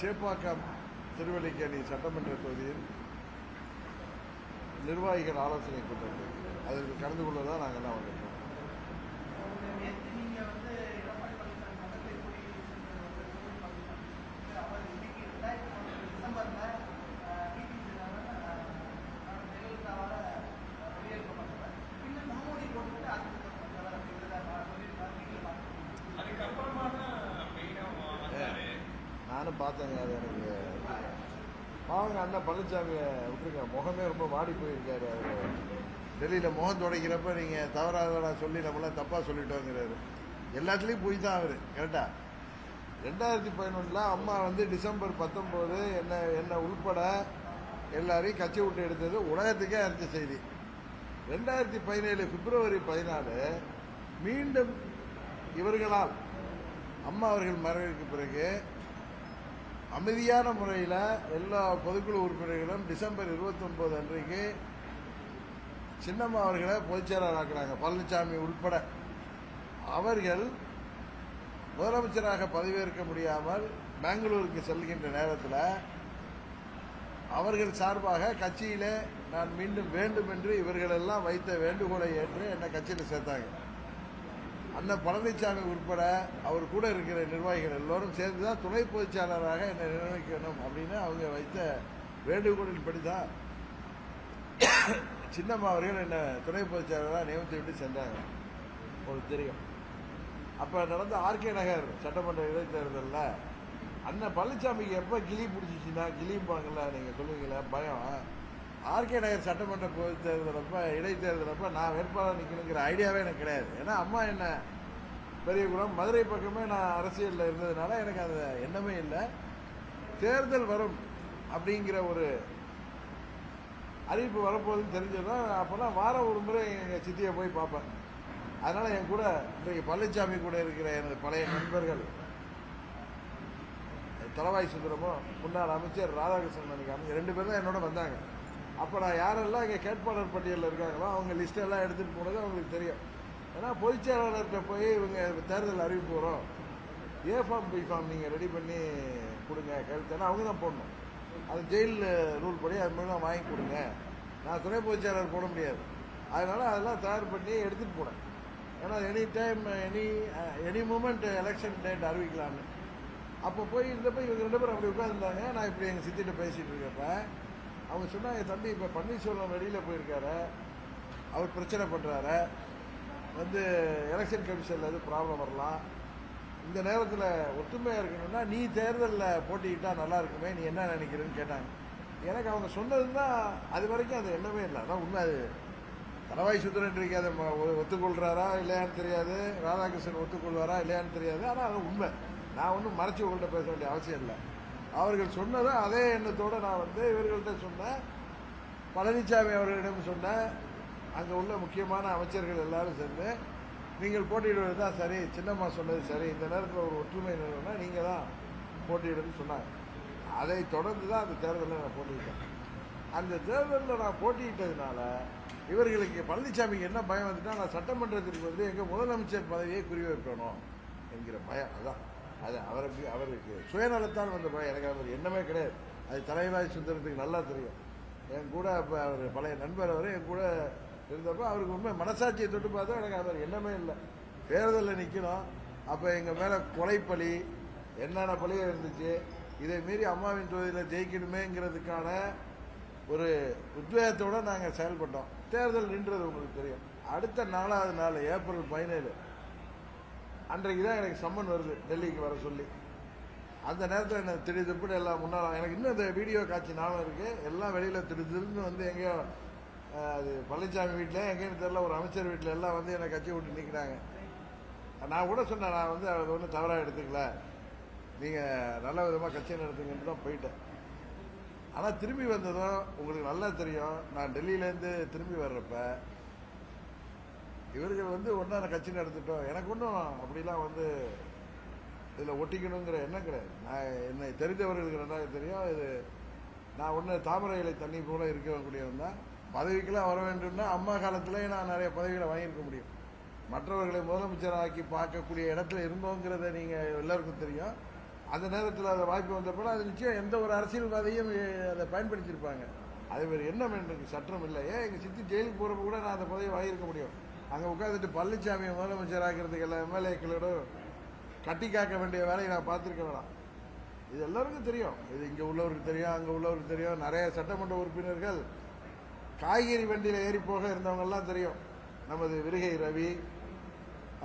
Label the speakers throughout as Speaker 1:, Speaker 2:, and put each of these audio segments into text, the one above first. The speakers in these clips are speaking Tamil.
Speaker 1: சேப்பாக்கம் திருவல்லிக்கேணி சட்டமன்ற தொகுதியில் நிர்வாகிகள் ஆலோசனை கூட்டம் அதில் கலந்து கொள்ள தான் நாங்கள் எல்லாம் வந்திருக்கோம். நானும் பார்த்தேங்க. அது எனக்கு பாவங்க அண்ணன் பழனிசாமியை விட்டுருங்க, முகமே ரொம்ப வாடி போயிருக்காரு. அவர் டெல்லியில் முகம் துடைக்கிறப்ப நீங்கள் தவறாக சொல்லி நம்மளாம் தப்பாக சொல்லிட்டோங்கிறாரு. எல்லாத்துலேயும் போய் தான் அவர் கரெக்டாக. 2011 அம்மா டிசம்பர் 19 என்ன உள்பட எல்லாரையும் கட்சி விட்டு எடுத்தது உலகத்துக்கே அறிஞ்ச செய்தி. 2017 பிப்ரவரி 14 மீண்டும் இவர்களால் அம்மா அவர்கள் மறைவுக்கு பிறகு அமைதியான முறையில் எல்லா பொதுக்குழு உறுப்பினர்களும் டிசம்பர் 29 அன்றைக்கு சின்னம்மா அவர்களை பொதுச்செயலாளர் ஆக்குறாங்க, பழனிசாமி உட்பட. அவர்கள் முதலமைச்சராக பதவியேற்க முடியாமல் பெங்களூருக்கு செல்கின்ற நேரத்தில் அவர்கள் சார்பாக கட்சியிலே நான் மீண்டும் வேண்டும் என்று இவர்களெல்லாம் வைத்த வேண்டுகோளை ஏற்று என்னை கட்சியில் சேர்த்தாங்க. அண்ணன் பழனிசாமி உட்பட அவர் கூட இருக்கிற நிர்வாகிகள் எல்லோரும் சேர்ந்துதான் துணை பொதுச்செயலாளராக என்னை நிர்ணயிக்கணும் அப்படின்னு அவங்க வைத்த வேண்டுகோளின் படிதான் சின்னம்மா அவர்கள் என்னை துணை பொதுச்செயலாளராக நியமித்து விட்டு சென்றாங்க. உங்களுக்கு தெரியும். அப்போ நடந்த ஆர்கே நகர் சட்டமன்ற இடைத்தேர்தலில் அண்ணன் பழனிசாமிக்கு எப்போ கிளி பிடிச்சிச்சின்னா, கிளிம்பாங்கல்ல நீங்கள் சொல்லுவீங்களா, பயம். ஆர்கே நகர் சட்டமன்ற பொது தேர்தலப்ப இடைத்தேர்தலப்ப நான் வேட்பாளர் நிற்கணுங்கிற ஐடியாவே எனக்கு கிடையாது. ஏன்னா அம்மா என்ன பெரியகுளம் மதுரை பக்கமே நான் அரசியலில் இருந்ததுனால எனக்கு அந்த எண்ணமே இல்லை. தேர்தல் வரும் அப்படிங்கிற ஒரு அறிவிப்பு வரப்போகுதுன்னு தெரிஞ்சதுதான். அப்போலாம் வாரம் ஒரு முறை எங்கள் சித்தியை போய் பார்ப்பேன். அதனால் என் கூட இன்றைக்கு பழனிசாமி கூட இருக்கிற எனது பழைய நண்பர்கள் தலவாய் சுந்தரமும் முன்னாள் அமைச்சர் ராதாகிருஷ்ணன் நினைக்காம 2 பேர் தான் என்னோட வந்தாங்க. அப்போ நான் யாரெல்லாம் இங்கே கேட்பாளர் பட்டியலில் இருக்காங்களோ அவங்க லிஸ்டெல்லாம் எடுத்துகிட்டு போனது அவங்களுக்கு தெரியும். ஏன்னா பொதுச்செயலாளர்கிட்ட போய் இவங்க தேர்தல் அறிவிப்பு வரும், ஏ ஃபார்ம் பி ஃபார்ம் நீங்கள் ரெடி பண்ணி கொடுங்க கேள்வித்தானே அவங்க தான் போடணும். அது ஜெயில் ரூல் படி அது மூலம் வாங்கி கொடுங்க. நான் துணை பொதுச்செயலாளர் போட முடியாது. அதனால் அதெல்லாம் தயார் பண்ணி எடுத்துகிட்டு போனேன். ஏன்னா any time any moment election date அறிவிக்கலான்னு. அப்போ போய் இருந்தப்போ இவங்க 2 பேரும் அப்படி உட்காந்துருந்தாங்க. நான் இப்படி எங்கள் சித்திட்ட பேசிகிட்டு இருக்கப்ப அவங்க சொன்னாங்க, தம்பி இப்போ பன்னீர்செல்வம் வெளியில் போயிருக்காரு, அவர் பிரச்சனை பண்ணுறாரு, எலெக்ஷன் கமிஷனில் எதுவும் ப்ராப்ளம் வரலாம், இந்த நேரத்தில் ஒற்றுமையாக இருக்கணும்னா நீ தேர்தலில் போட்டிக்கிட்டா நல்லா இருக்குமே, நீ என்ன நினைக்கிறேன்னு கேட்டாங்க. எனக்கு அவங்க சொன்னதுன்னா அது வரைக்கும் அது எண்ணமே இல்லை. அதான் உண்மை. அது தலவாய் சுந்தரன்றைக்கு அதை ஒத்துக்கொள்கிறாரா இல்லையான்னு தெரியாது, ராதாகிருஷ்ணன் ஒத்துக்கொள்வாரா இல்லையான்னு தெரியாது. ஆனால் அது உண்மை. நான் ஒன்றும் மறைச்சி உங்கள்கிட்ட பேச வேண்டிய அவசியம் இல்லை. அவர்கள் சொன்னதும் அதே எண்ணத்தோடு நான் இவர்கள்ட்ட சொன்னேன், பழனிசாமி அவர்களிடம் சொன்னேன், அங்கே உள்ள முக்கியமான அமைச்சர்கள் எல்லாரும் சேர்ந்து நீங்கள் போட்டியிடுவது தான் சரி, சின்னம்மா சொன்னது சரி, இந்த நேரத்தில் ஒரு ஒற்றுமை நிறுவனா நீங்கள் தான் போட்டியிடுன்னு சொன்னாங்க. அதை தொடர்ந்து தான் அந்த தேர்தலில் நான் போட்டியிட்டேன். அந்த தேர்தலில் நான் போட்டியிட்டதுனால இவர்களுக்கு பழனிசாமிக்கு என்ன பயம் வந்துட்டா, நான் சட்டமன்றத்திற்கு எங்கள் முதலமைச்சர் பதவியை குறிவைக்கணும் என்கிற பயம். அதான் அது அவருக்கு சுயநலத்தான் வந்த பயம். எனக்கு அவர் எண்ணமே கிடையாது. அது தலைவாய் சுந்தரத்துக்கு நல்லா தெரியும். என் கூட இப்போ அவர் பழைய நண்பர், அவர் என் கூட இருந்தப்போ அவருக்கு உண்மை மனசாட்சியை தொட்டு பார்த்தா எனக்கு அவர் எண்ணமே இல்லை. தேர்தலில் நிற்கணும், அப்போ எங்கள் மேலே கொலைப்பலி என்னென்ன பழியாக இருந்துச்சு, இதை மீறி அம்மாவின் தொகுதியில் ஜெயிக்கணுமேங்கிறதுக்கான ஒரு உத்வேகத்தோடு நாங்கள் செயல்பட்டோம். தேர்தல் நின்றது உங்களுக்கு தெரியும். அடுத்த 4வது நாள் ஏப்ரல் 17 அன்றைக்கு தான் எனக்கு சம்மன் வருது டெல்லிக்கு வர சொல்லி. அந்த நேரத்தில் என்ன திடீர்னு எல்லாம் முன்னால் எனக்கு இன்னும் இந்த வீடியோ காட்சி ஞாபகம் இருக்குது. எல்லாம் வெளியில் திடீர்னு எங்கேயோ அது பழனிசாமி வீட்டில் எங்கேன்னு தெரியல, ஒரு அமைச்சர் வீட்டில் எல்லாம் என்னை கட்சி விட்டு நிற்கிறாங்க. நான் கூட சொன்னேன், நான் அதை ஒன்றும் தவறாக எடுத்துக்கல, நீங்கள் நல்ல விதமாக கட்சி நடத்துங்கன்னு தான் போயிட்டேன். ஆனால் திரும்பி வந்ததும் உங்களுக்கு நல்லா தெரியும், நான் டெல்லியிலேருந்து திரும்பி வர்றப்ப இவர்கள் ஒன்றா கட்சி நடத்திட்டோம், எனக்கு ஒன்றும் அப்படிலாம் இதில் ஒட்டிக்கணுங்கிற எண்ணம் கிடையாது. நான் என்னை தெரிந்தவர்களுக்கு நன்றாக தெரியும். இது நான் ஒன்று தாமரை இலை தண்ணி போல இருக்கக்கூடியவன் தான். பதவிக்கெல்லாம் வர வேண்டும்னா அம்மா காலத்திலேயே நான் நிறைய பதவிகளை வாங்கியிருக்க முடியும். மற்றவர்களை முதலமைச்சராக்கி பார்க்கக்கூடிய இடத்துல இருந்தோங்கிறத நீங்கள் எல்லாருக்கும் தெரியும். அந்த நேரத்தில் அந்த வாய்ப்பு வந்தப்போ அது நிச்சயம் எந்த ஒரு அரசியல்வாதியும் அதை பயன்படுத்தியிருப்பாங்க. அது வேறு என்ன எனக்கு சட்டம் இல்லை. ஏன் எங்கள் சித்தி ஜெயிலுக்கு போகிறப்ப கூட நான் அந்த பதவியை வாங்கியிருக்க முடியும். அங்கே உட்காந்துட்டு பழனிசாமியை முதலமைச்சர் ஆக்கிறதுக்கு எல்லா எம்எல்ஏக்களோட கட்டி காக்க வேண்டிய வேலையை நான் பார்த்துருக்க வேணாம். இது எல்லாருக்கும் தெரியும். இது இங்கே உள்ளவருக்கு தெரியும், அங்கே உள்ளவருக்கு தெரியும். நிறைய சட்டமன்ற உறுப்பினர்கள் காய்கறி வண்டியில் ஏறி போக இருந்தவங்கெல்லாம் தெரியும். நமது விருகை ரவி,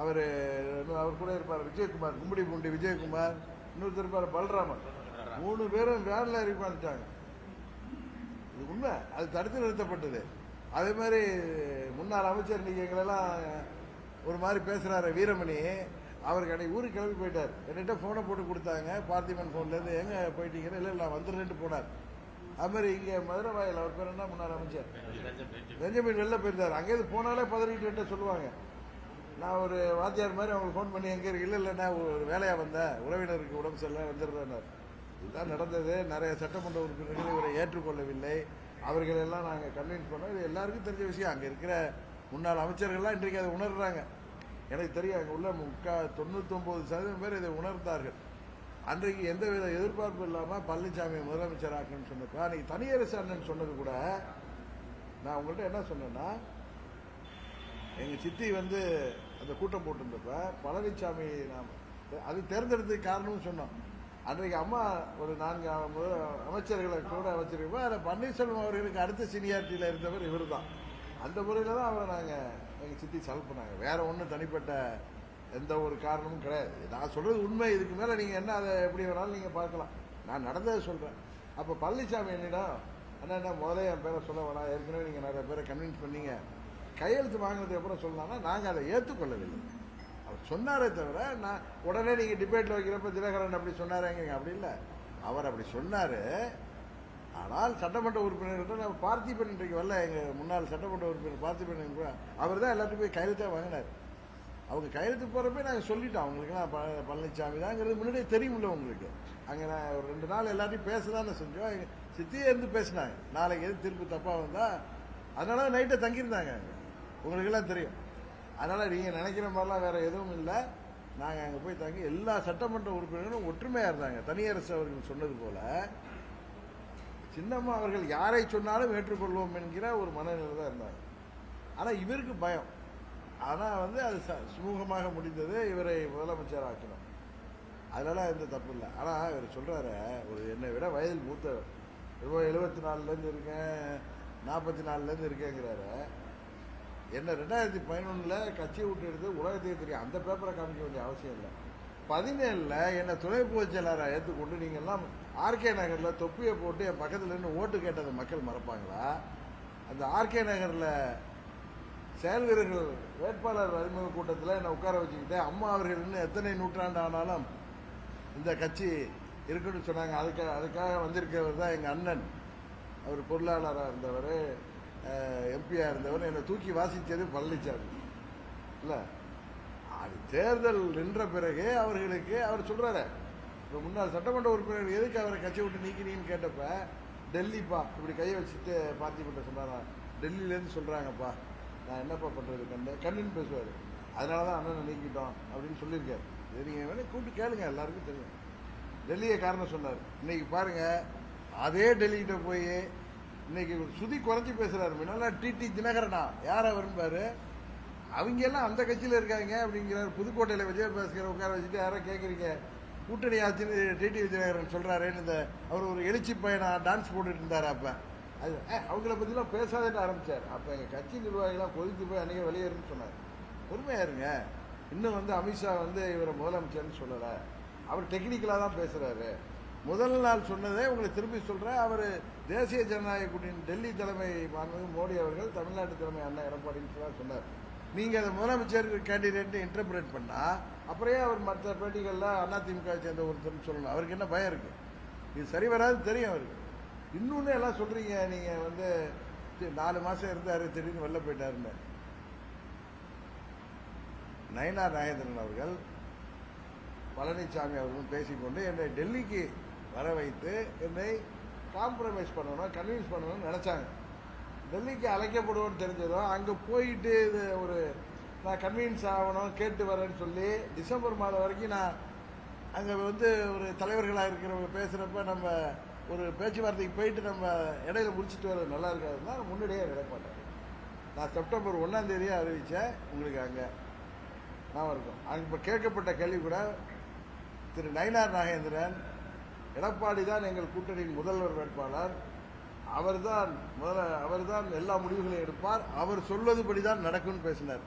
Speaker 1: அவர் கூட இருப்பார் விஜயகுமார், கும்படி பூண்டி விஜயகுமார், இன்னொருத்தர் இருப்பார் பல்ராமன். 3 பேரும் வேனில் ஏறி உட்காந்துட்டாங்க. இது உண்மை. அது தடுத்து நிறுத்தப்பட்டது. அதே மாதிரி முன்னாள் அமைச்சர் இன்னைக்கு எங்களெல்லாம் ஒரு மாதிரி பேசுறாரு வீரமணி. அவருக்கு அன்னைக்கு ஊருக்கு கிளம்பி போயிட்டார். என்கிட்ட ஃபோனை போட்டு கொடுத்தாங்க பார்த்திபன் ஃபோன்லேருந்து, எங்கே போயிட்டீங்கன்னு. இல்லை வந்துடுறேன்ட்டு போனார். அது மாதிரி இங்கே மதுரை வாயில் அவர் பேர் என்ன முன்னாள் அமைச்சர் பெஞ்சமின் வெளில போயிருந்தார். அங்கேயிருந்து போனாலே பதறிட்டு சொல்லுவாங்க. நான் ஒரு வாத்தியார் மாதிரி அவங்களுக்கு ஃபோன் பண்ணி எங்கே இருக்கு, இல்லைன்னா ஒரு வேலையாக வந்தேன், உறவினருக்கு உடம்பு சரியில்லை வந்துடுறேன்னார். இதுதான் நடந்தது. நிறைய சட்டமன்ற உறுப்பினர்கள் இவரை ஏற்றுக்கொள்ளவில்லை. அவர்களெல்லாம் நாங்கள் கன்வின்ஸ் பண்ணோம். இது எல்லாருக்கும் தெரிஞ்ச விஷயம். அங்கே இருக்கிற முன்னாள் அமைச்சர்கள்லாம் இன்றைக்கு அதை உணர்றாங்க. எனக்கு தெரியும் அங்கே உள்ள 99% பேர் இதை உணர்ந்தார்கள். அன்றைக்கு எந்தவித எதிர்பார்ப்பு இல்லாமல் பழனிசாமியை முதலமைச்சர் ஆக்கணும்னு சொன்னப்ப அன்றைக்கி தனியரசு அண்ணன் சொன்னது கூட நான் உங்கள்கிட்ட என்ன சொன்னேன்னா, எங்கள் சித்தி அந்த கூட்டம் போட்டிருந்தப்ப பழனிசாமி நாம் அது தேர்ந்தெடுத்ததுக்கு காரணம்னு சொன்னோம். அன்றைக்கு அம்மா ஒரு 4 அமைச்சர்களை கூட வச்சிருக்கோம். அதில் பன்னீர்செல்வம் அவர்களுக்கு அடுத்த சீனியாரிட்டியில் இருந்தவர் இவர் தான். அந்த முறையில் தான் அவரை எங்கள் சித்தி செலக்ட் பண்ணாங்க. வேற ஒன்றும் தனிப்பட்ட எந்த ஒரு காரணமும் கிடையாது. நான் சொல்றது உண்மை. இதுக்கு மேலே நீங்கள் என்ன அதை எப்படி வேணாலும் நீங்கள் பார்க்கலாம். நான் நடந்ததை சொல்கிறேன். அப்போ பழனிசாமி என்னிடம் என்ன முதல்ல என் பேரை சொல்ல வேணாம், ஏற்கனவே நீங்கள் நிறைய பேரை கன்வின்ஸ் பண்ணீங்க, கையெழுத்து வாங்கினதுக்கு அப்புறம் சொல்லலாம்னா நாங்கள் அதை ஏற்றுக்கொள்ளவில்லை. அவர் சொன்னாரே தவிர நான் உடனே நீங்கள் டிபேட்டில் வைக்கிறப்ப தினகரன் அப்படி சொன்னாரேங்க, அப்படி இல்லை. அவர் அப்படி சொன்னார். ஆனால் சட்டமன்ற உறுப்பினர்கிட்ட நான் பார்த்திபன் இன்றைக்கு வரல, எங்கள் முன்னாள் சட்டமன்ற உறுப்பினர் பார்த்திபன் கூட அவர் தான் எல்லாத்தையும் போய் கையெழுத்தாக வாங்கினார். அவங்க கையெழுத்து போகிறப்ப நாங்கள் சொல்லிட்டோம் அவங்களுக்குலாம் பழனிசாமி தாங்கிறது முன்னாடியே தெரியுமில்ல உங்களுக்கு. அங்கே நான் ஒரு 2 நாள் எல்லாத்தையும் பேசதானே செஞ்சோம். எங்கள் சித்தியே இருந்து பேசினாங்க. நாளைக்கு எது தீர்ப்பு தப்பாக வந்தால் அதனால நைட்டை தங்கியிருந்தாங்க. அங்கே உங்களுக்கெல்லாம் தெரியும். அதனால் நீங்கள் நினைக்கிற மாதிரிலாம் வேறு எதுவும் இல்லை. நாங்கள் அங்கே போய் தங்கி எல்லா சட்டமன்ற உறுப்பினர்களும் ஒற்றுமையாக இருந்தாங்க. தனியரசு அவர்கள் சொன்னது போல சின்னம்மா அவர்கள் யாரை சொன்னாலும் ஏற்றுக்கொள்வோம் என்கிற ஒரு மனநிலை தான் இருந்தாங்க. ஆனால் இவருக்கு பயம். ஆனால் அது சுமூகமாக முடிந்தது. இவரை முதலமைச்சர் ஆக்கணும். அதனால எந்த தப்பு இல்லை. ஆனால் இவர் சொல்கிறாரு, ஒரு என்னை விட வயதில் மூத்தவர், 74லேருந்து இருக்கேன், 44லேருந்து இருக்கேங்கிறாரு. என்ன 2011 கட்சியை விட்டு எடுத்து உலகத்தையே தெரியும். அந்த பேப்பரை காமிக்க வேண்டிய அவசியம் இல்லை. 17 என்னை துணை பொதுச் செயலாளராக ஏற்றுக்கொண்டு நீங்கள்லாம் ஆர்கே நகரில் தொப்பியை போட்டு என் பக்கத்தில் இருந்து ஓட்டு கேட்டதை மக்கள் மறப்பாங்களா? அந்த ஆர்கே நகரில் செயல் வீரர்கள் வேட்பாளர் அறிமுக கூட்டத்தில் என்னை உட்கார வச்சுக்கிட்டு அம்மா அவர்கள் இன்னும் எத்தனை நூற்றாண்டு ஆனாலும் இந்த கட்சி இருக்குன்னு சொன்னாங்க. அதுக்காக வந்திருக்கிறவர் தான் எங்கள் அண்ணன். அவர் பொருளாளராக இருந்தவர், எம்பியாக இருந்தவர். என்னை தூக்கி வாசித்தது பழனிசாமி இல்லை. அது தேர்தல் நின்ற பிறகு அவர்களுக்கு அவர் சொல்கிறாரு, இப்போ முன்னாள் சட்டமன்ற உறுப்பினர் எதுக்கு அவரை கட்சி விட்டு நீக்கினீங்கன்னு கேட்டப்ப, டெல்லிப்பா இப்படி கையை வச்சுட்டு பார்த்திபன் சொன்னாரா, டெல்லியிலேருந்து சொல்கிறாங்கப்பா, நான் என்னப்பா பண்ணுறது கண்ணுன்னு பேசுவார். அதனால தான் அண்ணனை நீக்கிட்டோம் அப்படின்னு சொல்லியிருக்காரு. இது நீங்கள் வேணால் கூப்பிட்டு கேளுங்க, எல்லாருக்கும் தெரியும். டெல்லியை காரணம் சொன்னார். இன்னைக்கு பாருங்கள், அதே டெல்லிகிட்ட போய் இன்னைக்கு சுதி குறைஞ்சி பேசுகிறாரு. முன்னாள் டிடி தினகரனா யார் அவருன்னு அவங்க எல்லாம் அந்த கட்சியில் இருக்காங்க அப்படிங்கிறார். புதுக்கோட்டையில் விஜயபாஸ்கர் உட்கார வச்சுட்டு யாரோ கேட்குறீங்க கூட்டணி ஆச்சுன்னு டிடி விஜயநகரன் சொல்கிறாருன்னு அவர் ஒரு எழுச்சி பையனா டான்ஸ் போட்டுட்டு இருந்தார். அப்போ அது அவங்கள பற்றிலாம் பேசாதேன்னு ஆரம்பித்தார். அப்போ எங்கள் கட்சி நிர்வாகிகளாம் கொதித்து போய் அன்றைக்கி வெளியேறுன்னு சொன்னார். பொறுமையாக இருங்க. இன்னும் அமித்ஷா இவரை முதலமைச்சர்னு சொல்லலை. அவர் டெக்னிக்கலாக தான் பேசுகிறாரு. முதல் நாள் சொன்னதே உங்களுக்கு திரும்பி சொல்கிறேன். அவர் தேசிய ஜனநாயக கூட்டணி டெல்லி தலைமை மாண்புமிகு மோடி அவர்கள் தமிழ்நாட்டு தலைமை அண்ணா எடப்பாடின்னு சொன்னார். நீங்கள் அதை முதலமைச்சர் கேண்டிடேட் இன்டர்பிரேட் பண்ணால் அப்புறம் அவர் மற்ற பேட்டிகளில் அதிமுக சேர்ந்த ஒருத்தர் சொல்லணும். அவருக்கு என்ன பயம் இருக்குது? இது சரி வராது தெரியும் அவருக்கு. இன்னொன்று எல்லாம் சொல்கிறீங்க நீங்கள் 4 மாதம் இருந்தார், திடீர்னு வெளில போயிட்டாருன்னு. நயினார் நாகேந்திரன் அவர்கள் பழனிசாமி அவர்களும் பேசிக்கொண்டு என்னை டெல்லிக்கு வர வைத்து என்னை காம்ப்ரமைஸ் பண்ணணும், கன்வின்ஸ் பண்ணணும்னு நினச்சாங்க. டெல்லிக்கு அழைக்கப்படுவோன்னு தெரிஞ்சதும் அங்கே போயிட்டு நான் கன்வின்ஸ் ஆகணும் கேட்டு வரேன்னு சொல்லி டிசம்பர் மாதம் வரைக்கும் நான் அங்கே வந்து ஒரு தலைவர்களாக இருக்கிறவங்க பேசுகிறப்ப நம்ம ஒரு பேச்சுவார்த்தைக்கு போயிட்டு நம்ம இடையில முடிச்சுட்டு வர்றது நல்லா இருக்காதுன்னா முன்னாடியே நிலைப்பாட்டேன். நான் செப்டம்பர் 1ஆம் தேதியே அறிவித்தேன். உங்களுக்கு அங்கே நான் இருக்கும். அங்கே இப்போ கேட்கப்பட்ட கேள்வி கூட திரு நயினார் நாகேந்திரன் எடப்பாடி தான் எங்கள் கூட்டணியின் முதல்வர் வேட்பாளர், அவர்தான் எல்லா முடிவுகளையும் எடுப்பார், அவர் சொல்வதுபடி தான் நடக்கும்னு பேசினார்.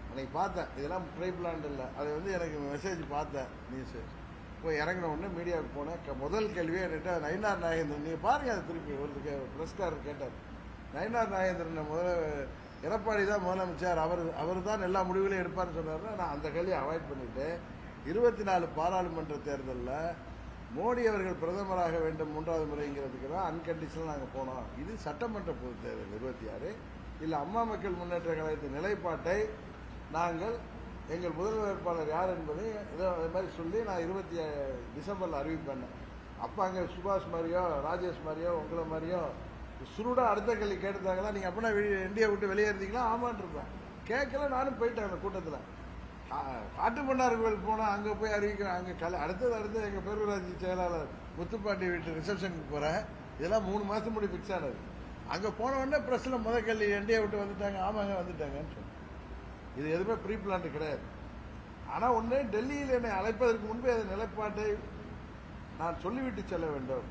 Speaker 1: அன்னைக்கு பார்த்தேன். இதெல்லாம் ப்ரீ பிளான் இல்லை. அது வந்து எனக்கு மெசேஜ் பார்த்தேன் நியூஸு. போய் இறங்கின உடனே மீடியாவுக்கு போனேன். முதல் கேள்வியே என்கிட்ட நயினார் நாகேந்திரன், நீங்கள் பாருங்க அதை திருப்பி ஒரு பிரஸ்காரர் கேட்டார். நயினார் நாகேந்திரன் எடப்பாடி தான் முதலமைச்சர், அவர் தான் எல்லா முடிவுகளையும் எடுப்பார்னு சொன்னார்னா நான் அந்த கேள்வியை அவாய்ட் பண்ணிட்டு 24 பாராளுமன்ற தேர்தலில் மோடி அவர்கள் பிரதமராக வேண்டும் 3வது முறைங்கிறதுக்கு தான் அன்கண்டிஷனல் நாங்கள் போனோம். இது சட்டமன்ற பொதுத் தேர்தல் 26. இல்லை அம்மா மக்கள் முன்னேற்ற கழகத்தின் நிலைப்பாட்டை நாங்கள் எங்கள் முதல் வேட்பாளர் யார் என்பதை அது மாதிரி சொல்லி நான் 27 டிசம்பரில் அறிவிப்பேன். அப்போ அங்கே சுபாஷ் மாதிரியோ ராஜேஷ் மாதிரியோ உங்களை மாதிரியோ சுருடா அடுத்த கேள்வி கேட்டுருந்தாங்களா, நீங்கள் அப்போனா இந்தியா விட்டு வெளியே இருந்தீங்களா? ஆமான் இருப்பேன். கேட்கல, நானும் போயிட்டேன். அந்த கூட்டத்தில் காட்டுமன்னார் கோவில் போனால் அங்கே போய் அறிவிக்கிறேன். அங்கே அடுத்தது எங்கள் பேரூராட்சி செயலாளர் முத்துப்பாண்டி வீட்டு ரிசப்ஷனுக்கு போகிறேன். இதெல்லாம் 3 மாதம் முன்னாடி ஃபிக்ஸ் ஆனது. அங்கே போன உடனே ப்ரெஸ்ஸில் முதல் கேள்வி இந்தியா விட்டு வந்துட்டாங்க. ஆமாங்க வந்துட்டாங்கன்னு சொன்னேன். இது எதுவுமே ப்ரீ பிளான் கிடையாது. ஆனால் ஒன்று, டெல்லியில் என்னை அழைப்பதற்கு முன்பே அந்த நிலைப்பாட்டை நான் சொல்லிவிட்டு செல்ல வேண்டும்.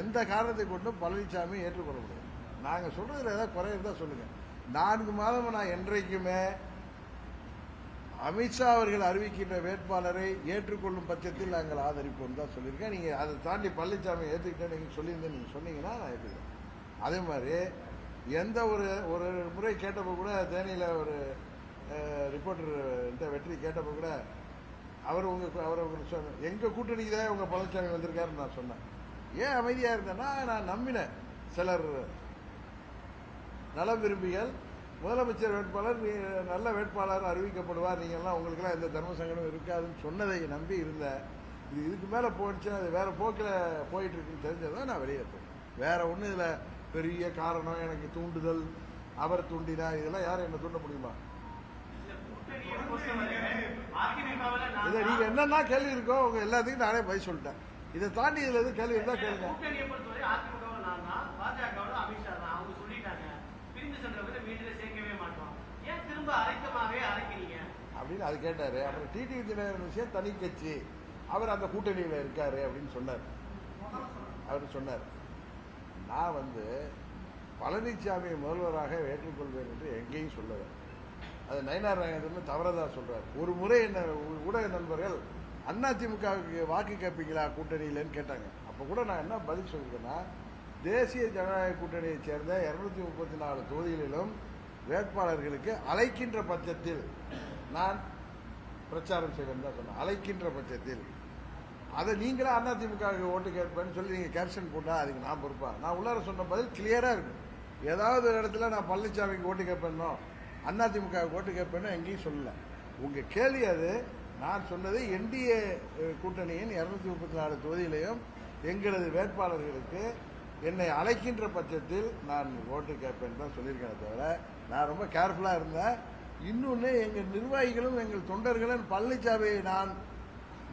Speaker 1: எந்த காரணத்தை கொண்டும் பழனிசாமி ஏற்றுக்கொள்ள முடியாது. நாங்கள் சொல்றதுல ஏதாவது குறை இருந்தால் சொல்லுங்க. 4 மாதம் நான் என்றைக்குமே அமித்ஷா அவர்கள் அறிவிக்கின்ற வேட்பாளரை ஏற்றுக்கொள்ளும் பட்சத்தில் நாங்கள் ஆதரிப்போம் தான் சொல்லியிருக்கேன். நீங்கள் அதை தாண்டி பழனிசாமி ஏற்றுக்கிட்டேன் நீங்கள் சொல்லியிருந்தேன், நீங்கள் சொன்னீங்கன்னா நான் ஏற்றுக்கிறேன். அதே மாதிரி எந்த ஒரு முறை கேட்டப்போ கூட தேனியில் ஒரு ரிப்போர்ட்டர் வெற்றி கேட்டப்போ கூட அவர் உங்களுக்கு எங்கள் கூட்டணிக்கு தான் உங்கள் பழனிசாமி வந்திருக்காருன்னு நான் சொன்னேன். ஏன் அமைதியாக இருந்தேன்னா, நான் நம்பினேன் சிலர் நல விரும்பிகள் முதலமைச்சர் வேட்பாளர் நல்ல வேட்பாளர் அறிவிக்கப்படுவார், நீங்கள்லாம் உங்களுக்கெல்லாம் எந்த தர்ம சங்கடம் இருக்காதுன்னு சொன்னதை நம்பி இருந்தேன். இதுக்கு மேலே போச்சுன்னா அது வேற போக்கில் போயிட்டு இருக்குன்னு தெரிஞ்சதான் நான் வெளியேற்றேன். வேற ஒன்றும் இதில் பெரிய காரணம் எனக்கு தூண்டுதல், அவர் தூண்டினா, இதெல்லாம் யாரும் என்ன தூண்ட முடியுமா? இதை நீங்க என்னன்னா கேள்வி இருக்கோ உங்க எல்லாத்துக்கும் நானே பதில் சொல்லிட்டேன். இதை தாண்டி இதுல எதுவும் கேள்வி இருந்தா கேளுங்க. அப்படின்னு அது கேட்டாரு. அப்புறம் டிடிவி தினகரன் விஷயம் தனி கட்சி, அவர் அந்த கூட்டணியில இருக்காரு அப்படின்னு சொன்னார். அவர் சொன்னார், நான் பழனிசாமியை முதல்வராக ஏற்றுக்கொள்வேன் என்று எங்கேயும் சொல்லல. அது நயினார் நாகேந்திரன் தவறதா சொல்றாரு. ஒரு முறை என்ன ஊடக நண்பர்கள் அதிமுகவுக்கு வாக்கு கேட்பீங்களா கூட்டணியிலன்னு கேட்டாங்க. அப்ப கூட நான் என்ன பதில் சொல்லிருக்கேன்னா, தேசிய ஜனநாயக கூட்டணியை சேர்ந்த 234 தொகுதிகளிலும் வேட்பாளர்களுக்கு அழைக்கின்ற பட்சத்தில் நான் பிரச்சாரம் செய்வேன் தான் சொன்னேன். அழைக்கின்ற பட்சத்தில் அதை நீங்களே அதிமுகவுக்கு ஓட்டு கேட்பேன்னு சொல்லி நீங்க கேப்ஷன் போட்டா அதுக்கு நான் பொறுப்பா? நான் உள்ளார சொன்ன பதில் கிளியரா இருக்கும். ஏதாவது ஒரு இடத்துல நான் பழனிசாமிக்கு ஓட்டு கேட்பேனோ அதிமுகவுக்கு ஓட்டு கேட்பேனோ எங்கேயும் சொல்லல. உங்க கேள்வி அது. நான் சொன்னது என்டிஏ கூட்டணியின் 234 தொகுதியிலையும் எங்களது வேட்பாளர்களுக்கு என்னை அழைக்கின்ற பட்சத்தில் நான் ஓட்டு கேட்பேன் தான் சொல்லியிருக்கேன். தவிர நான் ரொம்ப கேர்ஃபுல்லா இருந்தேன். இன்னொன்னு, எங்கள் நிர்வாகிகளும் எங்கள் தொண்டர்களும் பழனிசாமியை நான்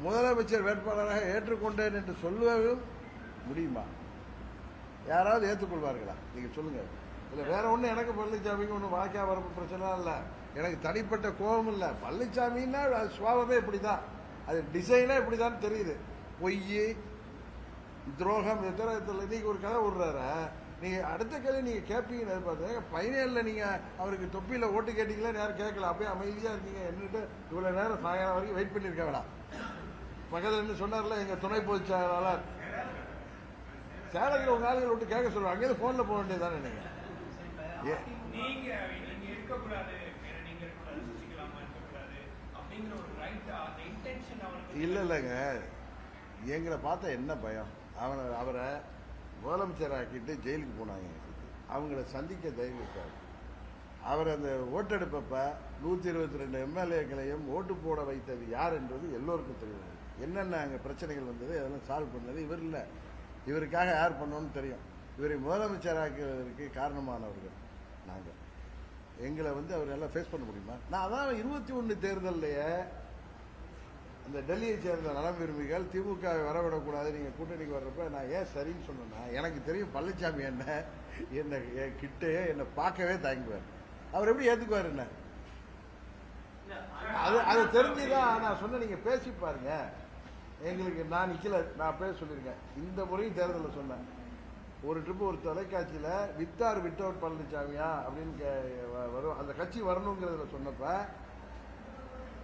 Speaker 1: முதலமைச்சர் வேட்பாளராக ஏற்றுக்கொண்டேன் என்று சொல்லவும் முடியுமா? யாராவது ஏற்றுக்கொள்வார்களா? நீங்க சொல்லுங்க. இல்ல வேற ஒண்ணு, எனக்கு பழனிசாமிக்கு ஒன்றும் வாக்கியா வரப்பு பிரச்சனை இல்லை, எனக்கு தனிப்பட்ட கோபம் இல்லை. பழனிசாமின்னா அது சுவாபமே இப்படிதான், அது டிசைனே இப்படிதான் தெரியுது. பொய், துரோகம், எத்தனை நீங்க ஒரு கதை விடுறாரு. நீங்க அடுத்த கேள்வி நீங்க கேட்பீங்கன்னு எதிர்பார்த்தீங்க. 17 நீங்க அவருக்கு தொப்பியில ஓட்டு கேட்டீங்களேன்னு யாரும் கேட்கல. அப்படியே அமைதியா இருக்கீங்க. என்னட்டு இவ்வளவு நேரம் சாயங்காலம் வரைக்கும் வெயிட் பண்ணிருக்காங்களா? பக்கத்துல என்ன சொன்னார்ல எங்க துணை பொதுச் செயலாளர் சேலத்தில் உங்க ஆளுகள் விட்டு கேட்க சொல்லுவாங்க. அங்கேயிருந்து போன்ல போக வேண்டியதுதானே நீங்க? இல்ல இல்லைங்க, எங்களை பார்த்தா என்ன பயம்? அவரை முதலமைச்சர் ஆக்கிட்டு ஜெயிலுக்கு போனாங்க. அவங்கள சந்திக்க தைரியம் இருக்காது. அவர் அந்த ஓட்டெடுப்ப 122 எம்எல்ஏக்களையும் ஓட்டு போட வைத்தது யார் என்பது எல்லோருக்கும் தெரியும். என்னென்ன அங்கே பிரச்சனைகள் வந்தது அதெல்லாம் சால்வ் பண்ணது இவர் இல்லை. இவருக்காக யார் பண்ணோன்னு தெரியும். இவரை முதலமைச்சராக்குவதற்கு காரணமானவர்கள் நாங்கள். எங்களை அவர் எல்லாம் ஃபேஸ் பண்ண முடியுமா? நான் அதான் 21 தேர்தலையே அந்த டெல்லியை சேர்ந்த நலம் விரும்பிகள் திமுகவை வரவிடக்கூடாது, நீங்கள் கூட்டணிக்கு வர்றப்ப நான் ஏன் சரின்னு சொன்னேன்னா, எனக்கு தெரியும் பழனிசாமி என்ன கிட்டே என்னை பார்க்கவே தயங்குவார். அவர் எப்படி ஏற்றுக்குவார் என்ன? அது தெரிஞ்சுதான் நான் சொன்னேன். நீங்கள் பேசி பாருங்க. எங்களுக்கு நான் நிக்கல, நான் பேச சொல்லியிருக்கேன். இந்த முறையும் தேர்தலில் சொன்னேன். ஒரு ட்ரிப்பு ஒரு தொலைக்காட்சியில் வித்தார் வித்தவுட் பழனிசாமியா அப்படின்னு வரும், அந்த கட்சி வரணுங்கிறதுல சொன்னப்ப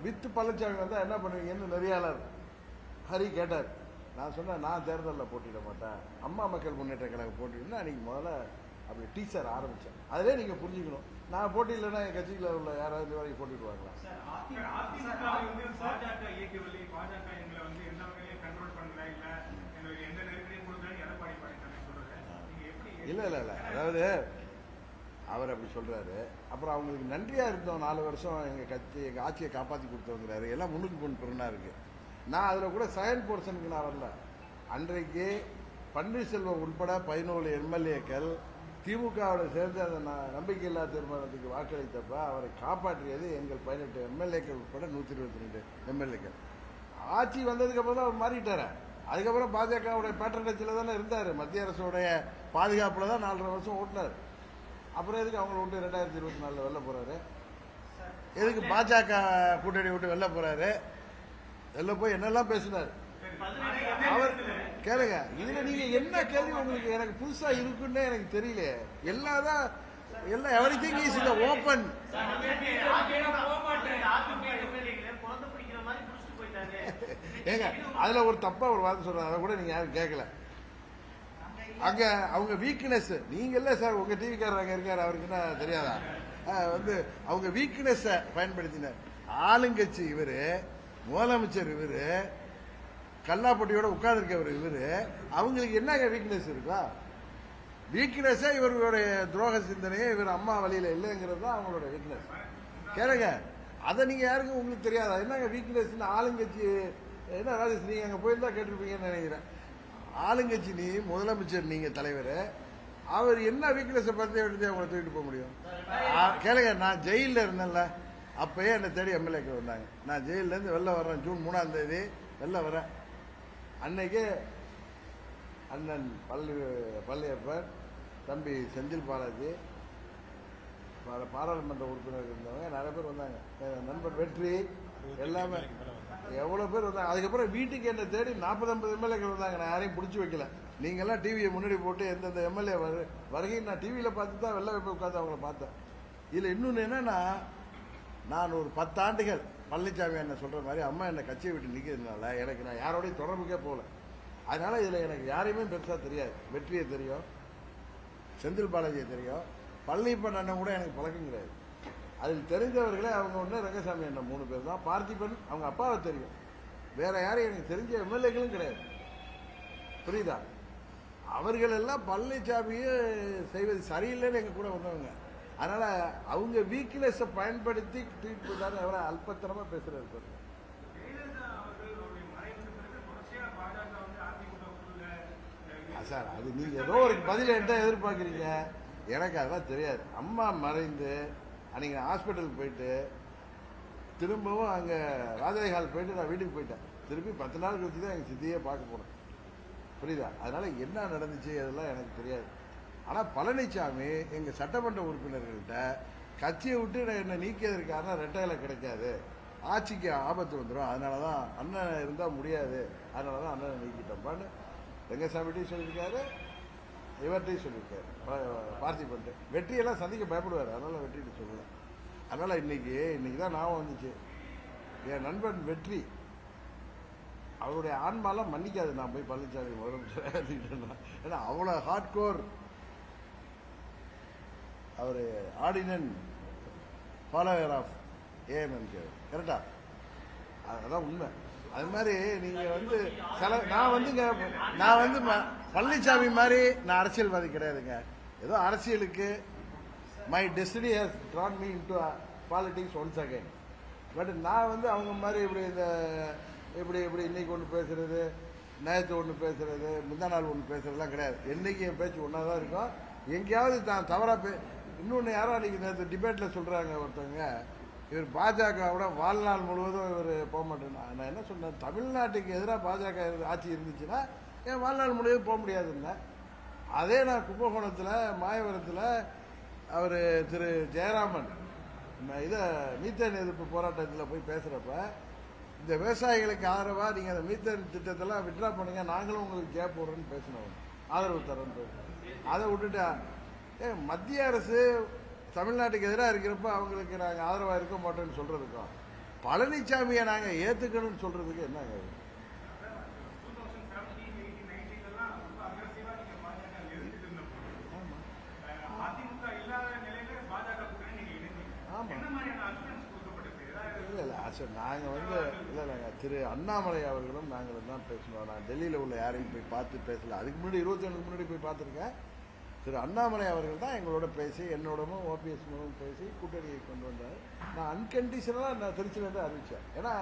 Speaker 1: வித்து பழனிசாமி வந்தால் என்ன பண்ணுவீங்கன்னு நெறியாளர் ஹரி கேட்டார். நான் சொன்னேன், நான் தேர்தலில் போட்டியிட மாட்டேன், அம்மா மக்கள் முன்னேற்ற கழகம் போட்டியிடணும். அன்றைக்கி முதல்ல அப்படி டீச்சர் ஆரம்பித்தேன். அதிலே நீங்கள் புரிஞ்சுக்கணும், நான் போட்டியில்லைன்னா என் கட்சியில் உள்ள யாராவது இது வரைக்கும் போட்டிடுவாங்களா? இல்லை இல்லை இல்லை, அதாவது அவர் அப்படி சொல்றாரு. அப்புறம் அவங்களுக்கு நன்றியா இருந்தோம், 4 வருஷம் எங்க கட்சி எங்க ஆட்சியை காப்பாற்றி கொடுத்தவங்கிறாரு. எல்லாம் முன்னுக்கு பொண்ணா இருக்கு. நான் அதுல கூட செகண்ட் போர்ஷனுக்கு நான் வரல. அன்றைக்கு பன்னீர்செல்வம் உட்பட 11 எம்எல்ஏக்கள் திமுகவோட சேர்ந்து அந்த நம்பிக்கையில்லா தீர்மானத்துக்கு வாக்களித்தப்ப அவரை காப்பாற்றியது எங்கள் 18 எம்எல்ஏக்கள் உட்பட 122 எம்எல்ஏக்கள். ஆட்சி வந்ததுக்கு அப்புறம் தான் அவர் மாறிட்டாரு. அதுக்கப்புறம் பாஜகவுடைய பேட்டர்னேஜில் தானே இருந்தார். மத்திய அரசுடைய பாதுகாப்புல தான் 4.5 வருஷம் ஓட்டினார். அப்புறம் எதுக்கு அவங்கள விட்டு 2024 வெளில போறாரு? எதுக்கு பாஜக கூட்டணி விட்டு வெளில போறாரு? வெளில போய் என்னெல்லாம் பேசினார் அவர் கேளுங்க. இதுல நீங்க என்ன கேள்வி உங்களுக்கு எனக்கு புதுசா இருக்குன்னு எனக்கு தெரியல. எல்லாம் everything is in the open. ஏங்க அதுல ஒரு தப்பா ஒரு வார்த்தை சொல்றாங்க, அதை கூட நீங்க யாரும் கேட்கல. அங்க அவங்க வீக்னஸ் நீங்க இல்ல சார், உங்க டிவிக்காரர் அங்க இருக்காரு, அவருக்கு என்ன தெரியாதா? அவங்க வீக்னஸ் பயன்படுத்தினார். ஆளுங்கட்சி இவரு, முதலமைச்சர் இவரு, கல்லாப்பட்டியோட உட்கார்ந்துருக்கவர் இவரு, அவங்களுக்கு என்னங்க வீக்னஸ் இருக்கா? வீக்னஸே இவர்களுடைய துரோக சிந்தனையே இவர் அம்மா வழியில இல்லைங்கிறது தான் அவங்களோட வீக்னஸ். கேளுங்க, அதை நீங்க யாருக்கும் உங்களுக்கு தெரியாதா? என்னங்க வீக்னஸ்? ஆளுங்கட்சி என்ன ராஜேஷ், நீங்க அங்க போயிருந்தா கேட்டிருப்பீங்கன்னு நினைக்கிறேன். ஆளுங்கட்சி நீ முதலமைச்சர், நீங்க தலைவர், அவர் என்ன வீக்னஸை பத்தி எடுத்து அவங்களை தூக்கிட்டு போக முடியும்? கேளுங்க, நான் ஜெயிலில் இருந்தேன்ல, அப்பயே என்னை தேடி எம்எல்ஏக்கள் வந்தாங்க. நான் ஜெயிலேருந்து வெளில வர்றேன், ஜூன் 3ஆம் தேதி வெளில வரேன். அன்னைக்கு அண்ணன் பள்ளியப்பன், தம்பி செந்தில் பாலாஜி, பாராளுமன்ற உறுப்பினர் இருந்தவங்க நிறைய பேர் வந்தாங்க. நண்பர் வெற்றி எல்லாமே எவ்வளவு பேர் வந்தாங்க. அதுக்கப்புறம் வீட்டுக்கு என்ன தேடி 40-50 எம்எல்ஏக்கள் வந்தாங்க. நான் யாரையும் பிடிச்சி வைக்கல. நீங்கெல்லாம் டிவியை முன்னாடி போட்டு எந்தெந்த எம்எல்ஏ வருகையும் நான் டிவியில பார்த்து தான் வெளில போய் உட்காந்து அவங்கள பார்த்தேன். இதுல இன்னொன்னு என்னன்னா, நான் ஒரு 10 ஆண்டுகள் பழனிசாமி என்ன சொல்ற மாதிரி அம்மா என்ன கட்சியை விட்டு நிக்கிறதுனால எனக்கு நான் யாரோடையும் தொடர்புக்கே போகல. அதனால இதுல எனக்கு யாரையுமே பெருசா தெரியாது. வெற்றியை தெரியும், செந்தில் பாலாஜியை தெரியும், பழனியப்பன் அண்ணன் கூட எனக்கு பழக்கம் கிடையாது. அதில் தெரிஞ்சவர்களே அவங்க ஒன்று ரங்கசாமி அண்ணன் 3 பேர் தான். பார்த்திபன் அவங்க அப்பாவை தெரியும், வேற யாரும் எனக்கு தெரிஞ்ச எம்எல்ஏக்களும் கிடையாது. புரியுதா? அவர்கள் எல்லாம் பழனிசாமியை செய்வது சரியில்லைன்னு எங்க கூட வந்தவங்க. அதனால அவங்க வீக்னஸ் பயன்படுத்தி தூக்கிட்டு போயிட்டாரு. அவரை அல்பத்தனமா பேசுறாரு சார். சார் அது நீங்க ஏதோ ஒரு பதில் என்ன எதிர்பார்க்குறீங்க? எனக்கு அதெல்லாம் தெரியாது. அம்மா மறைந்து அன்னைக்கு ஹாஸ்பிட்டலுக்கு போயிட்டு திரும்பவும் அங்கே ராஜாய் ஹால் போயிட்டு நான் வீட்டுக்கு போயிட்டேன். திருப்பி 10 நாள் கழிச்சு தான் எங்கள் சித்தியே பார்க்க போனேன். புரியுதா? அதனால என்ன நடந்துச்சு அதெல்லாம் எனக்கு தெரியாது. ஆனால் பழனிசாமி எங்கள் சட்டமன்ற உறுப்பினர்கள்ட்ட கட்சியை விட்டு என்னை நீக்கியதற்கான ரெட்டையில கிடைக்காது, ஆட்சிக்கு ஆபத்து வந்துடும், அதனால தான் அண்ணன் இருந்தால் முடியாது, அதனால தான் அண்ணனை நீக்கிட்டோம்பான்னு ரங்கசாமிட்டையும் சொல்லியிருக்காரு, இவர்கிட்டையும் சொல்லியிருக்காரு. பார்த்திபன் வெற்றியெல்லாம் சந்திக்க பயப்படுவார், அதனால வெற்றிட்டு சொல்லல. அதனால இன்னைக்கு தான் ஞாபகம் வந்துச்சு, என் நண்பன் வெற்றி அவருடைய ஆன்மாலாம் மன்னிக்காது நான் போய் பழனிசாமி முதலமைச்சர். ஏன்னா அவ்வளோ ஹார்ட்கோர் அவர் ஆர்டினன்ட் ஃபாலோவர் ஆஃப் ஏஎம்எம்கே. கரெக்டா? அதான் உண்மை. அது மாதிரி நீங்க நான் வந்து பழனிசாமி மாதிரி நான் அரசியல்வாதி கிடையாதுங்க. ஏதோ அரசியலுக்கு my destiny has drawn me into politics once again. But நான் அவங்க மாதிரி இப்படி இன்னைக்கு ஒன்று பேசுறது, நேற்று ஒன்று பேசுறது, முந்தா நாள் ஒன்று பேசுறதுலாம் கிடையாது. என்னைக்கு என் பேச்சு ஒன்றா தான் இருக்கும். எங்கேயாவது தான் தவறா இன்னொன்று யாரோ அன்னைக்கு நேற்று டிபேட்டில் சொல்கிறாங்க ஒருத்தவங்க, இவர் பாஜகவோட வாழ்நாள் முழுவதும் இவர் போக மாட்டேன். நான் என்ன சொன்னேன், தமிழ்நாட்டுக்கு எதிராக பாஜக ஆட்சி இருந்துச்சுன்னா என் வாழ்நாள் முழுவதும் போக முடியாதுன்னு. அதே நான் கும்பகோணத்தில் மாயவரத்தில் அவர் திரு ஜெயராமன் இதை மீத்தேன் எதிர்ப்பு போராட்டத்தில் போய் பேசுகிறப்ப இந்த விவசாயிகளுக்கு ஆதரவாக நீங்கள் அந்த மீத்தேன் திட்டத்தெல்லாம் விட்ரா பண்ணுங்க, நாங்களும் உங்களுக்கு கேப் போடுறோன்னு பேசினோம், ஆதரவு தரோன்னு பேசுகிறோம். அதை விட்டுட்டா மத்திய அரசு தமிழ்நாட்டுக்கு எதிராக இருக்கிறப்ப அவங்களுக்கு நாங்கள் ஆதரவாக இருக்க மாட்டோம்னு சொல்றதுக்கும் பழனிசாமியை நாங்கள் ஏற்றுக்கணும்னு சொல்றதுக்கு என்னங்க? நாங்கள் இல்லைங்க, திரு அண்ணாமலை அவர்களும் நாங்களும் தான் பேசணும். நான் டெல்லியில் உள்ள யாரையும் போய் பார்த்து பேசல. அதுக்கு முன்னாடி 21 முன்னாடி போய் பார்த்துருக்கேன். திரு அண்ணாமலை அவர்கள் தான் எங்களோட பேசி என்னோடமும் ஓபிஎஸ் மூலம் பேசி கூட்டணியை கொண்டு வந்தார். நான் அன்கண்டிஷனலாக நான் திருச்சியிலேருந்து அறிவித்தேன். ஏன்னா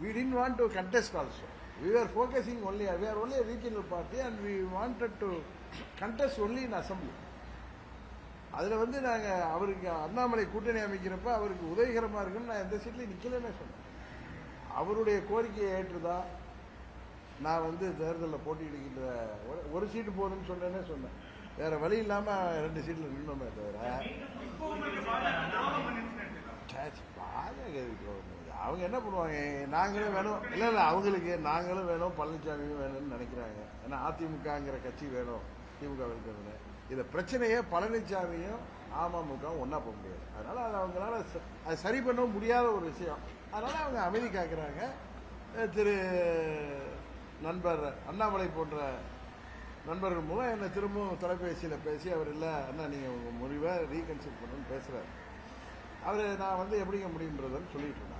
Speaker 1: we didn't want to contest also. We were focusing only, we are only a regional party and we wanted to contest only in assembly. அதில் நாங்கள் அவருக்கு அண்ணாமலை கூட்டணி அமைக்கிறப்ப அவருக்கு உதவிகரமாக இருக்குன்னு நான் எந்த சீட்லையும் நிற்கலன்னே சொன்னேன். அவருடைய கோரிக்கையை ஏற்றுதான் நான் தேர்தலில் போட்டியிடுகின்ற ஒரு சீட்டு போதுன்னு சொன்னேன்னே சொன்னேன். வேற வழி இல்லாமல் 2 சீட்டில் நின்னோமே தவிர அவங்க என்ன பண்ணுவாங்க, நாங்களும் வேணும் இல்லை அவங்களுக்கு நாங்களும் வேணும் பழனிசாமியும் வேணும்னு நினைக்கிறாங்க. ஏன்னா அதிமுகங்கிற கட்சி வேணும் திமுக இருக்கிறது. இதை பிரச்சனையே பழனிசாமியும் அமமுகவும் ஒன்றா போக முடியாது. அதனால அது அவங்களால அது சரி பண்ண முடியாத ஒரு விஷயம். அதனால அவங்க அமைதி காக்கிறாங்க. திரு நண்பர் அண்ணாமலை போன்ற நண்பர்கள் மூலம் என்னை திரும்பவும் தொலைபேசியில் பேசி அவர் இல்லை அண்ணா நீங்கள் உங்கள் முடிவை ரீகன்சிடர் பண்ணுன்னு பேசுகிறார். அவர் நான் எப்படிங்க முடியுன்றதுன்னு சொல்லிட்டு இருந்தேன்.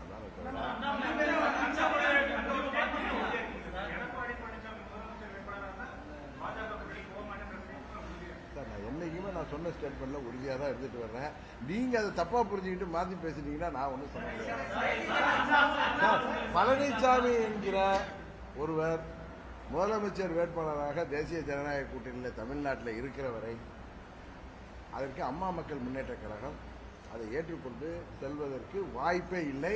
Speaker 1: சார் நான் என்னைக்குமே நான் சொன்ன ஸ்டேட்மெண்ட்டில் உறுதியாக தான் எடுத்துகிட்டு வர்றேன். நீங்கள் அதை தப்பாக புரிஞ்சுக்கிட்டு மாற்றி பேசிட்டீங்கன்னா நான் ஒன்றும் சொல்ல முடியாது. சார் பழனிசாமி என்கிற ஒருவர் முதலமைச்சர் வேட்பாளராக தேசிய ஜனநாயக கூட்டணியில் தமிழ்நாட்டில் இருக்கிற வரை அதற்கு அம்மா மக்கள் முன்னேற்ற கழகம் அதை ஏற்றுக்கொண்டு செல்வதற்கு வாய்ப்பே இல்லை.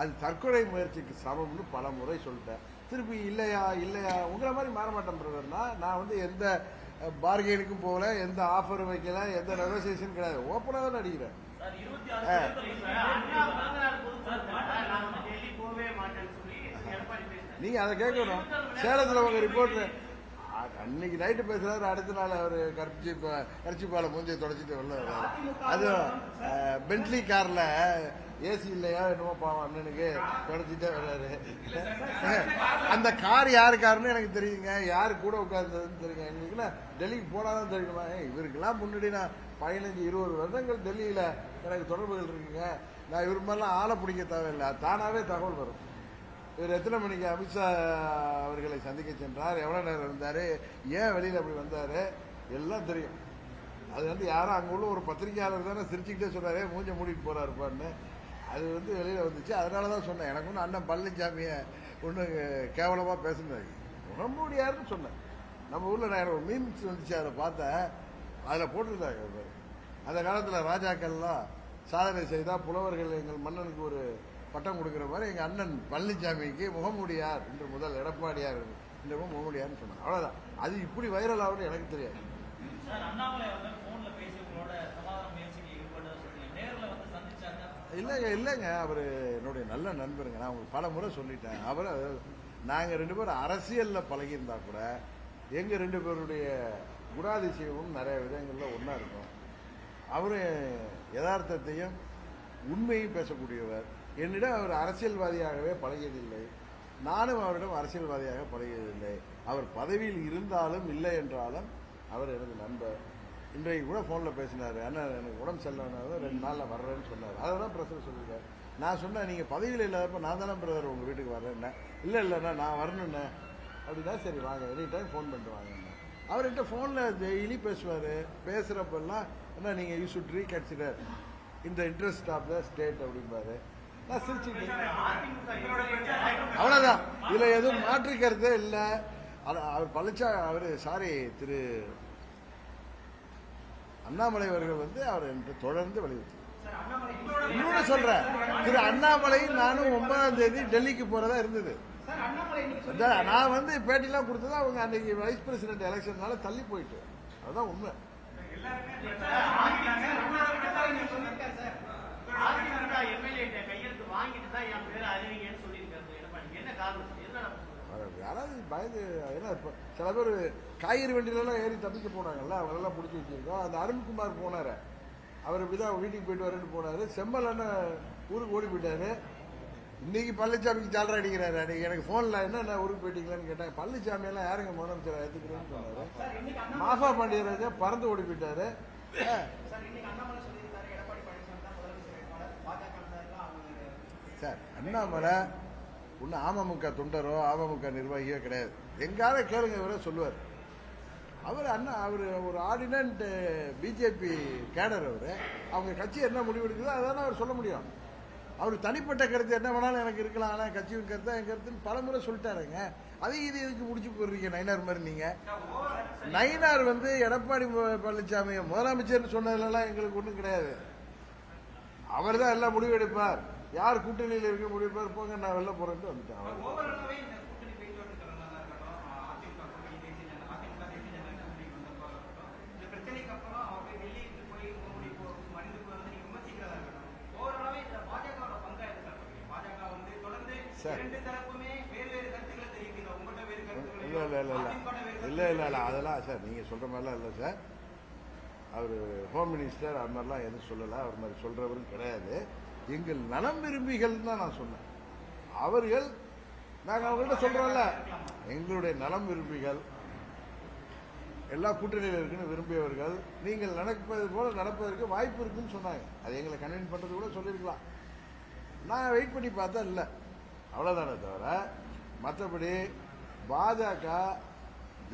Speaker 1: அது தற்கொலை முயற்சிக்கு சமம்னு பல முறை சொல்லிட்டேன். திருப்பி இல்லையா உங்களை மாதிரி மாற மாட்டேன் பிரதர்னா நான் எந்த பார்கெனுக்கும் போகல, எந்த ஆஃபரும் வைக்கல, எந்த நெகோசியேஷன் கிடையாது. ஓப்பனாக தான் அடிக்கிறேன். நீங்க அதை கேட்கணும். சேலத்தில் உங்க ரிப்போர்ட்ல அன்னைக்கு நைட்டு பேசுறாரு, அடுத்த நாள் அவர் கரிச்சி பாலை மூஞ்சியை தொடச்சிட்டு வரல. அது பென்ட்லி கார்ல ஏசி இல்லையா என்னமோ பாவம் அண்ணனுக்கு தொடச்சிட்டே வர்றாரு. அந்த கார் யாரு காருன்னு எனக்கு தெரியுங்க, யாரு கூட உட்கார்ந்ததுன்னு தெரியுங்க. எங்களுக்குன்னா டெல்லிக்கு போனாதான் தெரியுமா. இவருக்கெல்லாம் முன்னாடி நான் 15-20 வருடங்கள் டெல்லியில எனக்கு தொடர்புகள் இருக்குங்க. நான் இவர் மாதிரிலாம் ஆளை பிடிக்க தேவையில்லை, தானாவே தகவல் வரும். இவர் எத்தனை மணிக்கு அமித்ஷா அவர்களை சந்திக்க சென்றார், எவ்வளவு நேரம் இருந்தாரு, ஏன் வெளியில அப்படி வந்தாரு, எல்லாம் தெரியும். அது யாரும் அங்க உள்ள ஒரு பத்திரிகையாளர் தானே சிரிச்சுக்கிட்டே சொன்னாரு மூஞ்ச மூடிட்டு போறாருப்பான்னு. அது வெளியில வந்துச்சு. அதனாலதான் சொன்னேன், எனக்கு ஒன்றும் அண்ணன் பழனிசாமிய ஒன்றும் கேவலமா பேசுனாரு, முகமூடியாருன்னு சொன்னேன். நம்ம ஊர்ல நான் ஒரு மீம்ஸ் வந்துச்சு, அதை பார்த்தேன். அதுல போட்டிருந்தாங்க அந்த காலத்துல ராஜாக்கள்லாம் சாதனை செய்தா புலவர்கள் எங்கள் மன்னனுக்கு ஒரு பட்டம் கொடுக்கிற மாதிரி எங்க அண்ணன் பழனிசாமிக்கு முகமூடியார் என்று முதல் எடப்பாடியார் இந்த முகமூடியார்னு சொன்னாங்க. அவ்வளவுதான். அது இப்படி வைரல் ஆகும்னு எனக்கு தெரியாது. இல்லைங்க அவர் என்னுடைய நல்ல நண்பருங்க. நான் உங்களுக்கு பல முறை சொல்லிட்டேன். அவரை நாங்கள் 2 பேரும் அரசியல்ல பழகியிருந்தா கூட எங்க 2 பேருடைய குணாதிசயமும் நிறைய விதங்கள்ல ஒன்னா இருக்கும். அவரு யதார்த்தத்தையும் உண்மையும் பேசக்கூடியவர். என்னிடம் அவர் அரசியல்வாதியாகவே பழகியதில்லை, நானும் அவரிடம் அரசியல்வாதியாக பழகியதில்லை. அவர் பதவியில் இருந்தாலும் இல்லை என்றாலும் அவர் எனது நண்பர். இன்றைக்கு கூட போன்ல பேசினாரு, அண்ணன் எனக்கு உடம்பு சரியில்லைனாலும் 2 நாள்ல வர்றேன்னு சொன்னார். அதெல்லாம் பிரச்சனை சொல்லியிருக்காரு. நான் சொன்னேன், நீங்க பதவியில் இல்லாதப்ப நான் தானே பிரதர் உங்க வீட்டுக்கு வர்றேன்னா, இல்லைண்ணா நான் வரணுண்ணே அப்படின்னா, சரி வாங்க எனி டைம் ஃபோன் பண்ணிட்டு வாங்க. அவர்கிட்ட போன்ல டெய்லி பேசுவாரு. பேசுறப்பெல்லாம் என்ன நீங்க யூ ஷுட் ரீகன்சிடர் இந்த இன்ட்ரெஸ்ட் ஆஃப் த ஸ்டேட் அப்படிம்பாரு. நான் சிரிச்சுட்டு அவ்வளவுதான். இதுல எதுவும் மாற்று கருத்தே இல்லை. அவர் பழனிசாமி திரு அண்ணாமலை அவர்கள் அவர் தொடர்ந்து வலியுறுத்தி இன்னொன்னு சொல்றேன், திரு அண்ணாமலையும் நானும் 9ஆம் தேதி டெல்லிக்கு போறதா இருந்தது. நான் வந்து பேட்டிலாம் கொடுத்தது அவங்க அன்னைக்கு வைஸ் பிரசிடென்ட் எலெக்ஷன்னால தள்ளி போயிட்டு, அதுதான் உண்மை. யாராவது பயந்து ஏன்னா சில பேர் காய்கறி வண்டியிலலாம் ஏறி தப்பிக்க போனாங்கல்ல, அவங்களெல்லாம் பிடிச்சி வச்சிருக்கோம். அந்த அருண்குமார் போனாரு, அவர் இப்படிதான் வீட்டுக்கு போயிட்டு வரேன்னு போனாரு. செம்மல் அண்ணன் ஊருக்கு ஓடி போயிட்டாரு. இன்னைக்கு பழனிசாமிக்கு ஜாலரா அடிக்கிறாரு. அன்னைக்கு எனக்கு போன்ல என்ன ஊருக்கு போயிட்டீங்களான்னு கேட்டாங்க. பழனிசாமி எல்லாம் யாருங்க முதலமைச்சர் ஏத்துக்கிறேன்னு சொன்னாரு. மாஃபா பாண்டியராஜா பறந்து ஓடி போயிட்டாரு. சார் அண்ணாமலை ஒன்னும் அமமுக தொண்டரோ அமமுக நிர்வாகியோ கிடையாது. எங்கால கேளுங்க இவரே சொல்லுவார். அவர் ஒரு ஆர்டினன்ட் பிஜேபி கேடர். அவங்க கட்சி என்ன முடிவு எடுக்குதோ அதானே அவர் சொல்ல முடியும். அவர் தனிப்பட்ட கருத்து என்ன வேணாலும் எனக்கு இருக்கலாம், ஆனால் கட்சியின் கருத்தா என் கருத்துன்னு பல முறை சொல்லிட்டாருங்க. இதுக்கு முடிச்சு போடுறீங்க நயினார் மாதிரி. நீங்க நயினார் வந்து எடப்பாடி பழனிசாமி முதலமைச்சர் சொன்னதுலாம் எங்களுக்கு ஒன்றும் கிடையாது. அவர் தான் எல்லாம் முடிவு எடுப்பார். யார் கூட்டணியில் இருக்க முடிவு போங்க, நான் வெளில போறேன்ட்டு வந்துட்டேன். இல்ல அதெல்லாம் சார் நீங்க சொல்ற மாதிரிலாம் இல்லை சார். அவர் ஹோம் மினிஸ்டர் அது மாதிரிலாம் எதுவும் சொல்லல. அவர் மாதிரி சொல்றவரும் கிடையாது. எங்கள் நலம் விரும்பிகள் தான் நான் சொன்னேன். அவர்கள் நாங்கள் அவங்கள்ட்ட சொல்றோம்ல, எங்களுடைய நலம் விரும்பிகள் எல்லா கூட்டணியில் இருக்குன்னு விரும்பியவர்கள் நீங்கள் நடப்பது போல நடப்பதற்கு வாய்ப்பு இருக்குன்னு சொன்னாங்க. அது எங்களை கன்வின்ஸ் பண்றது கூட சொல்லியிருக்கலாம். நான் வெயிட் பண்ணி பார்த்தா இல்லை, அவ்வளவுதானே தவிர மற்றபடி பாஜக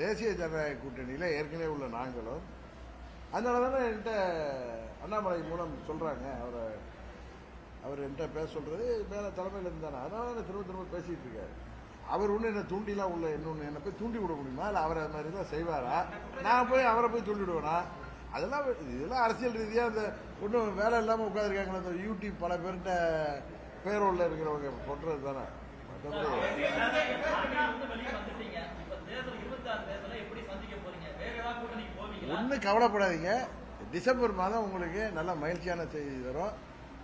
Speaker 1: தேசிய ஜனநாயக கூட்டணியில் ஏற்கனவே உள்ள நாங்களும் அதனால தானே என்கிட்ட அண்ணாமலை மூலம் சொல்றாங்க. அவர் என்கிட்ட பேச சொல்றது மேல தலைமையில் இருந்தானே, அதனால திரும்ப பேசிட்டு இருக்காரு. அவர் ஒண்ணு என்ன தூண்டிலாம் உள்ள என்ன போய் தூண்டி விட முடியுமா? இல்ல அவர் அது மாதிரி தான் செய்வாரா? நான் போய் அவரை போய் தூண்டி விடுவேனா? இதெல்லாம் அரசியல் ரீதியா அந்த ஒன்றும் வேலை இல்லாம உட்காந்துருக்காங்களே. அந்த யூடியூப் பல பேர்கிட்ட பேரோல்ல இருக்கிறவங்க சொல்றது தானே. ஒன்னும் கவலைப்படாதீங்க. டிசம்பர் மாதம் உங்களுக்கு நல்ல மகிழ்ச்சியான செய்தி தரும்.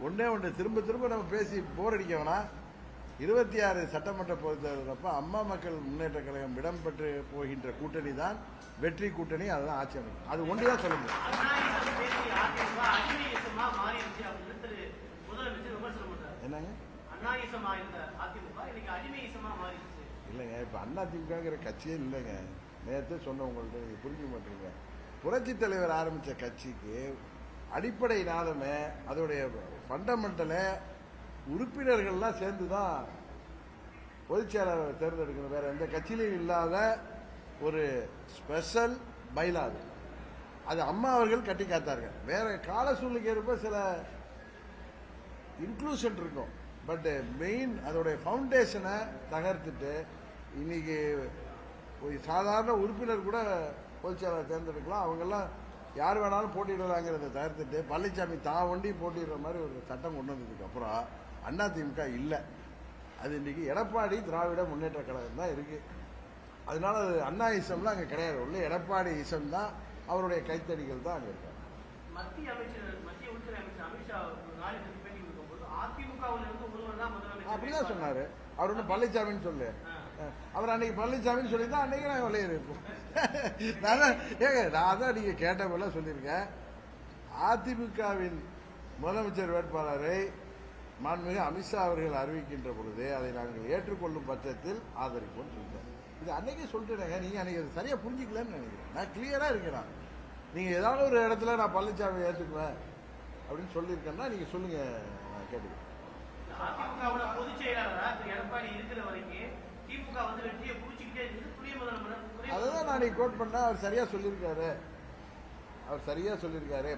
Speaker 1: ஒன்று திரும்ப நம்ம பேசி போர் அடிக்க வேணாம். 26 சட்டமன்ற பொதுத் தேர்தலப்ப அம்மா மக்கள் முன்னேற்ற கழகம் இடம்பெற்று போகின்ற கூட்டணி தான் வெற்றி கூட்டணி. அதுதான் ஆட்சி அமைக்கும். அது ஒன்றுதான் சொல்ல முடியும். என்னங்க இல்லைங்க, இப்ப அதிமுகங்கிற கட்சியே இல்லைங்க. நேரத்தை சொன்ன உங்கள்ட்ட நீங்க புரிஞ்சுக்க மாட்டீங்க. புரட்சி தலைவர் ஆரம்பிச்ச கட்சிக்கு அடிப்படை நாதமே அதோடைய ஃபண்டமெண்டல உறுப்பினர்கள்லாம் சேர்ந்துதான் பொதுச் செயலாளர் தேர்ந்தெடுக்கணும். வேற எந்த கட்சியிலும் இல்லாத ஒரு ஸ்பெஷல் பைலா அது அம்மா அவர்கள் கட்டி காத்தார்கள். வேற கால சூழ்நிலைக்கு ஏற்ப சில இன்க்ளூஷன் இருக்கும். பட் மெயின் அதோடைய ஃபவுண்டேஷனை தகர்த்துட்டு இன்னைக்கு ஒரு சாதாரண உறுப்பினர் கூட பொதுச் செயலாளர் தேர்ந்தெடுக்கலாம். அவங்கெல்லாம் யார் வேணாலும் போட்டியிடலாங்கிறத தவிர்த்துட்டு பழனிசாமி தான் ஒண்டி போட்டிடுற மாதிரி ஒரு சட்டம் கொண்டு வந்ததுக்கு அப்புறம் அதிமுக இல்லை. அது இன்னைக்கு எடப்பாடி திராவிட முன்னேற்ற கழகம் தான் இருக்கு. அதனால அது அண்ணா இசம்லாம் அங்க கிடையாது. உள்ள எடப்பாடி இசம் தான், அவருடைய கைத்தடிகள் தான் அங்க இருக்காங்க. மத்திய உள்துறை அமைச்சர் அமித்ஷா அப்படிதான் சொன்னாரு. அவர் ஒன்னும் பழனிசாமின்னு சொல்லு. அவர் அன்னைக்கு பழனிசாமின்னு சொல்லி தான் அன்னைக்கு நாங்கள் விளையாடு இருப்போம். நான் தான் நீங்க கேட்டவெல்லாம் சொல்லியிருக்கேன். அதிமுகவின் முதலமைச்சர் வேட்பாளரை மாண்புமிகு அமித்ஷா அவர்கள் அறிவிக்கின்ற பொழுது அதை நாங்கள் ஏற்றுக்கொள்ளும் பட்சத்தில் ஆதரிப்போம் சொல்லிட்டேன். இது அன்னைக்கே சொல்லிட்டேங்க. நீங்க அன்னைக்கு அது சரியா புரிஞ்சிக்கலன்னு நினைக்கிறேன். நான் கிளியரா இருக்கிறேன். நீங்க ஏதாவது ஒரு இடத்துல நான் பழனிசாமி ஏற்றுக்குவேன் அப்படின்னு சொல்லியிருக்கேன்னா நீங்க சொல்லுங்க, நான் கேட்டுக்கிறேன். அதான் நான் கோட் பண்ண அவர் சரியா சொல்லியிருக்காரு.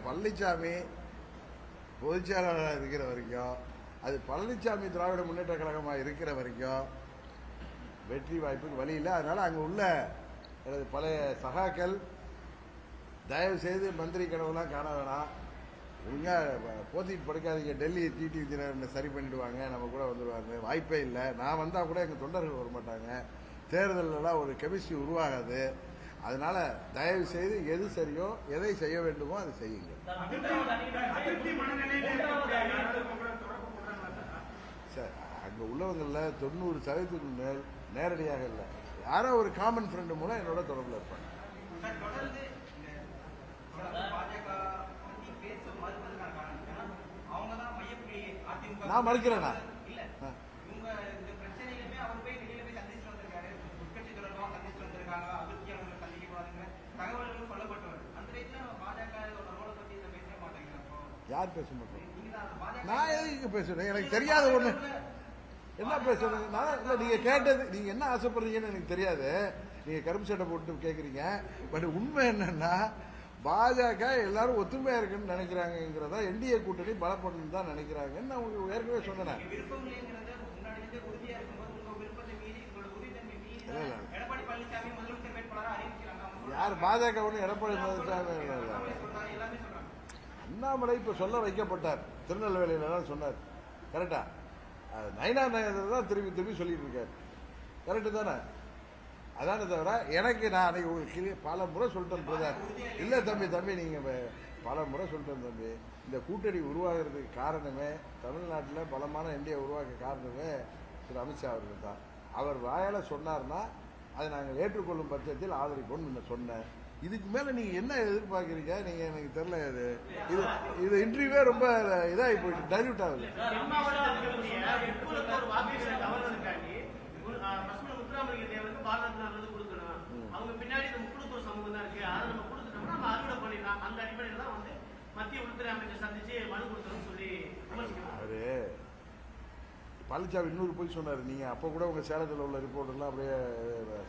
Speaker 1: பழனிசாமி பொதுச் செயலாளராக இருக்கிற வரைக்கும், அது பழனிசாமி திராவிட முன்னேற்ற கழகமா இருக்கிற வரைக்கும் வெற்றி வாய்ப்புக்கு வழி இல்லை. அதனால அங்க உள்ள பழைய சகாக்கள் தயவு செய்து மந்திரி கனவுலாம் காண வேணாம். ஒழுங்கா போத்திட்டு படுக்காதீங்க. டெல்லி டிடி விஜயநகரன் சரி பண்ணிடுவாங்க, நம்ம கூட வந்துடுவாங்க. வாய்ப்பே இல்லை. நான் வந்தால் கூட எங்கள் தொண்டர்கள் வர மாட்டாங்க. தேர்தலெல்லாம் ஒரு கெமிஸ்ட்ரி உருவாகாது. அதனால தயவு செய்து எது சரியோ, எதை செய்ய வேண்டுமோ அதை செய்யுங்க. சார், அங்கே உள்ளவங்களில் 90% மேல் நேரடியாக இல்லை, யாரோ ஒரு காமன் ஃப்ரெண்டு மூலம் என்னோட தொடர்பில் இருப்பாங்க. நான் மறுக்கிறேனா? யார் பேச மாட்டேன்? நான் எதுக்கு பேசுறேன்? எனக்கு தெரியாத ஒண்ணு என்ன பேசுறேன்? நான் இல்ல, நீங்க கேட்டது, நீங்க என்ன ஆசைப்படுறீங்கன்னு எனக்கு தெரியாது. நீங்க கருப்பு சட்டை போட்டு கேக்குறீங்க. பட் உண்மை என்னன்னா, பாஜக எல்லாரும் ஒத்துமையா இருக்குன்னு நினைக்கிறாங்கிறதா, என்டிஏ கூட்டணி பலப்படணும் தான் நினைக்கிறாங்கன்னு நான் உங்களுக்கு ஏற்கனவே சொன்னேன். யார் பாஜக ஒண்ணு எடப்பாடி அண்ணாமலை இப்ப சொல்ல வைக்கப்பட்டார், திருநெல்வேலியில தான் சொன்னார். கரெக்டா? நயனா நகர் தான் திரும்பி திரும்பி சொல்லிட்டு இருக்காரு. கரெக்டு தானே? அதானே தவிர எனக்கு நான் அன்னைக்கு உங்களுக்கு பல முறை சொல்லிட்டேன் பிரதர். இல்லை தம்பி நீங்க பல முறை சொல்லிட்டேன் தம்பி. இந்த கூட்டணி உருவாகிறதுக்கு காரணமே, தமிழ்நாட்டில் பலமான என்டிஏ உருவாக்க காரணமே திரு அமித்ஷா அவர்கள் தான். அவர் வாயால சொன்னார்னா அதை நாங்கள் ஏற்றுக்கொள்ளும் பட்சத்தில் ஆதரிப்போம்னு சொன்னேன். இதுக்கு மேல நீங்க என்ன எதிர்பார்க்கறீங்க? நீங்க எனக்கு தெரியல. இது இன்டர்வியூவே ரொம்ப இதாகி போயிட்டு டைல்யூட் ஆகுது. அவரு பழனிசாமி இன்னொரு போய் சொன்னாரு. நீங்க அப்ப கூட உங்க சேலத்தில் உள்ள ரிப்போர்ட் எல்லாம் அப்படியே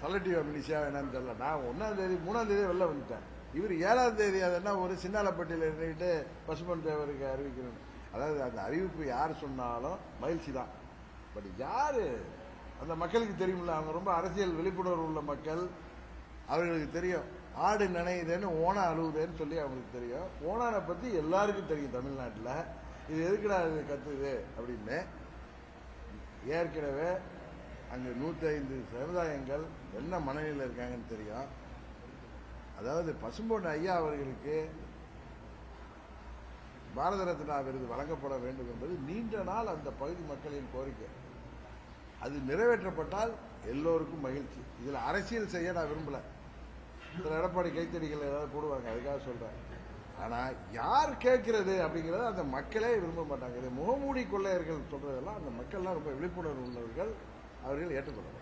Speaker 1: சலட்டிவ் அமினிஷியா என்னன்னு தெரியல. நான் 1ஆம் தேதி 3ஆம் தேதி வெளில வந்துட்டேன். இவர் 7ஆம் தேதி அதென்ன ஒரு சின்னாலப்பட்டியில் இருந்துகிட்டு பசுமன் தேவருக்கு அறிவிக்கணும். அதாவது அந்த அறிவிப்பு யார் சொன்னாலும் மகிழ்ச்சி தான். பட் யாரு அந்த மக்களுக்கு தெரியுமில்ல, அவங்க ரொம்ப அரசியல் விழிப்புணர்வு உள்ள மக்கள். அவர்களுக்கு தெரியும் ஆடு நினையுதுன்னு ஓனா அழுகுதுன்னு சொல்லி அவங்களுக்கு தெரியும். ஓனானை பத்தி எல்லாருக்கும் தெரியும் தமிழ்நாட்டில். இது எதுக்குடா இது கத்துது அப்படின்னு. ஏற்கனவே அங்கே 105 சமுதாயங்கள் என்ன மனநிலையில் இருக்காங்கன்னு தெரியும். அதாவது பசும்பொன் ஐயா அவர்களுக்கு பாரத ரத்னா விருது வழங்கப்பட வேண்டும் என்பது நீண்ட நாள் அந்த பகுதி மக்களின் கோரிக்கை. அது நிறைவேற்றப்பட்டால் எல்லோருக்கும் மகிழ்ச்சி. இதில் அரசியல் செய்ய நான் விரும்பல. இதில் எடப்பாடி கைத்தடிகள் ஏதாவது போடுவாங்க, அதுக்காக சொல்றேன். ஆனா யார் கேட்கிறது அப்படிங்கறத அந்த மக்களே விரும்ப மாட்டாங்க. இது முகமூடி கொள்ளையர்கள் சொல்றதெல்லாம் அந்த மக்கள்லாம் ரொம்ப விழிப்புணர்வு உள்ளவர்கள், அவர்கள் ஏற்றுக்கொள்வாங்க.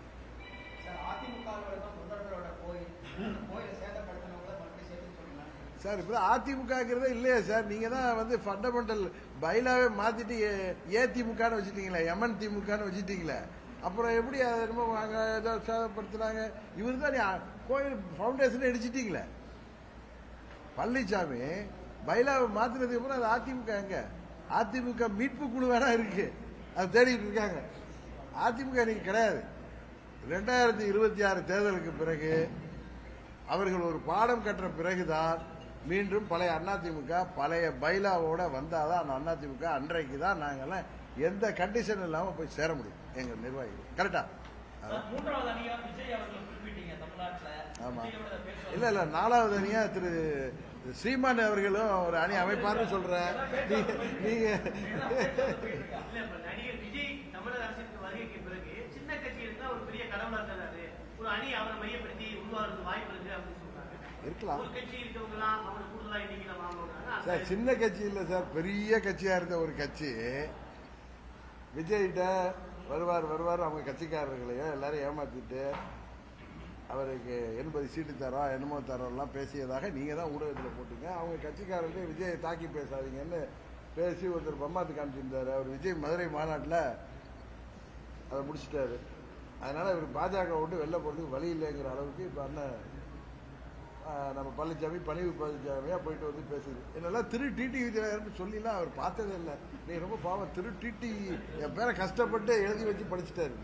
Speaker 1: சார் இப்ப அதிமுகங்கிறதே இல்லையா சார்? நீங்க தான் வந்து ஃபண்டமெண்டல் பைலாவே மாத்திட்டு ஏதிமுகன்னு வச்சுட்டீங்களே, எம்என் திமுகன்னு வச்சுட்டீங்களே. அப்புறம் எப்படி அதை ஏதோ சேதப்படுத்துறாங்க? இவர் தான் கோயில் பவுண்டேஷன் அடிச்சிட்டீங்களே. பழனிசாமி பைலாவை மாத்தினதுக்கு அப்புறம் அது அதிமுக எங்க? அதிமுக மீட்பு குழு வேணா இருக்கு, அது தேடிட்டு இருக்காங்க. அதிமுக இன்னைக்கு கிடையாது. 2026 தேர்தலுக்கு பிறகு அவர்கள் ஒரு பாடம் கற்ற பிறகுதான் மீண்டும் பழைய அதிமுக பழைய பைலாவோட வந்தாதான் அந்த அதிமுக அன்றைக்கு தான் நாங்கெல்லாம் எந்த கண்டிஷன் இல்லாம போய் சேர முடியும் எங்க நிர்வாகிகள். கரெக்டா? ஆமா. இல்ல 4வது அணியா திரு ஸ்ரீமான் அவர்களும் ஒரு அணி அமைப்பார்னு சொல்றேன். நீங்க இருக்கலாம் சார். சின்ன கட்சி இல்ல சார், பெரிய கட்சியா இருந்த ஒரு கட்சி விஜய்கிட்ட வருவார் அவங்க கட்சிக்காரர்களையும் எல்லாரும் ஏமாத்திட்டு அவருக்கு 80 சீட்டு தரோம் என்னமோ தரோம்லாம் பேசியதாக நீங்க தான் ஊடகத்தில் போட்டீங்க. அவங்க கட்சிக்காரர்களே விஜயை தாக்கி பேசாதீங்கன்னு பேசி ஒருத்தர் பம்மாத்து காமிச்சிருந்தாரு. அவர் விஜய் மதுரை மாநாட்டில் அதை முடிச்சிட்டாரு. அதனால இவர் பாஜக விட்டு வெளில போறதுக்கு வழி இல்லைங்கிற அளவுக்கு இப்ப அண்ணன் நம்ம பழனிசாமி பணிவு பழனிசாமியா போயிட்டு வந்து பேசுது. என்னெல்லாம் திரு டிடி விஜயநகர்னு சொல்லிலாம் அவர் பார்த்ததே இல்லை. நீ ரொம்ப பாவம், திரு டிடி என் பேரை கஷ்டப்பட்டு எழுதி வச்சு படிச்சுட்டாரு.